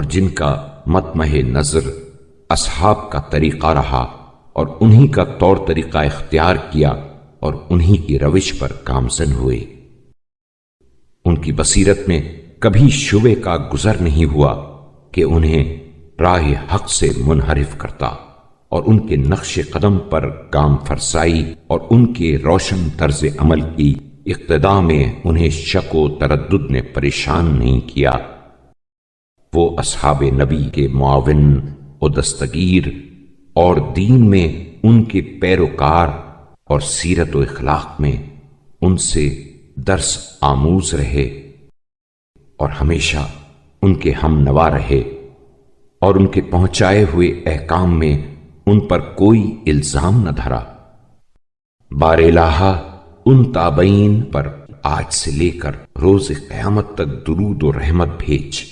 اور جن کا مطمح نظر اصحاب کا طریقہ رہا اور انہی کا طور طریقہ اختیار کیا اور انہی کی روش پر گامزن ہوئے۔ ان کی بصیرت میں کبھی شبے کا گزر نہیں ہوا کہ انہیں راہ حق سے منحرف کرتا، اور ان کے نقش قدم پر گام فرسائی اور ان کے روشن طرز عمل کی اقتداء میں انہیں شک و تردد نے پریشان نہیں کیا۔ وہ اصحاب نبی کے معاون و دستگیر اور دین میں ان کے پیروکار اور سیرت و اخلاق میں ان سے درس آموز رہے اور ہمیشہ ان کے ہم نوا رہے، اور ان کے پہنچائے ہوئے احکام میں ان پر کوئی الزام نہ دھرا۔ بار الہا ان تابعین پر آج سے لے کر روز قیامت تک درود و رحمت بھیج،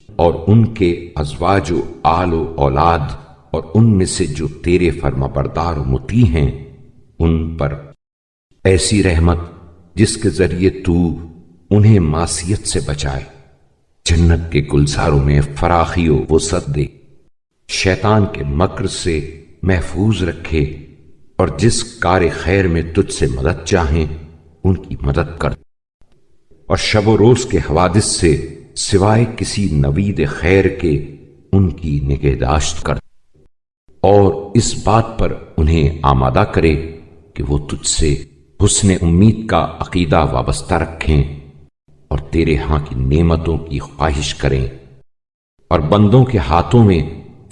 اور ان کے ازواج و آل و اولاد اور ان میں سے جو تیرے فرما بردار و مطیع ہیں ان پر ایسی رحمت جس کے ذریعے تو انہیں معصیت سے بچائے، جنت کے گلزاروں میں فراخی و وسعت دے، شیطان کے مکر سے محفوظ رکھے، اور جس کار خیر میں تجھ سے مدد چاہیں ان کی مدد کر، اور شب و روز کے حوادث سے سوائے کسی نوید خیر کے ان کی نگہداشت کر، اور اس بات پر انہیں آمادہ کرے کہ وہ تجھ سے حسن امید کا عقیدہ وابستہ رکھیں اور تیرے ہاں کی نعمتوں کی خواہش کریں، اور بندوں کے ہاتھوں میں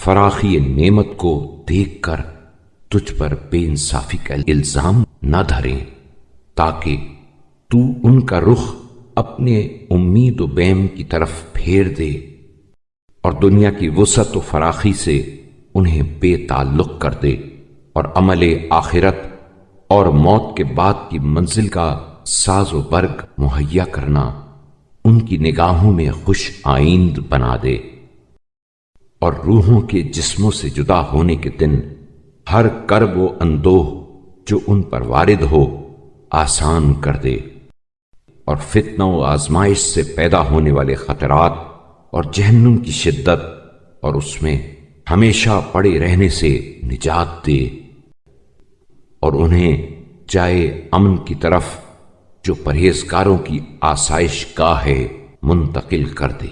فراخی نعمت کو دیکھ کر تجھ پر بے انصافی کا الزام نہ دھریں، تاکہ تو ان کا رخ اپنے امید و بیم کی طرف پھیر دے اور دنیا کی وسعت و فراخی سے انہیں بے تعلق کر دے، اور عمل آخرت اور موت کے بعد کی منزل کا ساز و برگ مہیا کرنا ان کی نگاہوں میں خوش آئند بنا دے، اور روحوں کے جسموں سے جدا ہونے کے دن ہر کرب و اندوہ جو ان پر وارد ہو آسان کر دے، اور فتنہ و آزمائش سے پیدا ہونے والے خطرات اور جہنم کی شدت اور اس میں ہمیشہ پڑے رہنے سے نجات دے، اور انہیں جائے امن کی طرف جو پرہیزگاروں کی آسائش گاہ ہے منتقل کر دے۔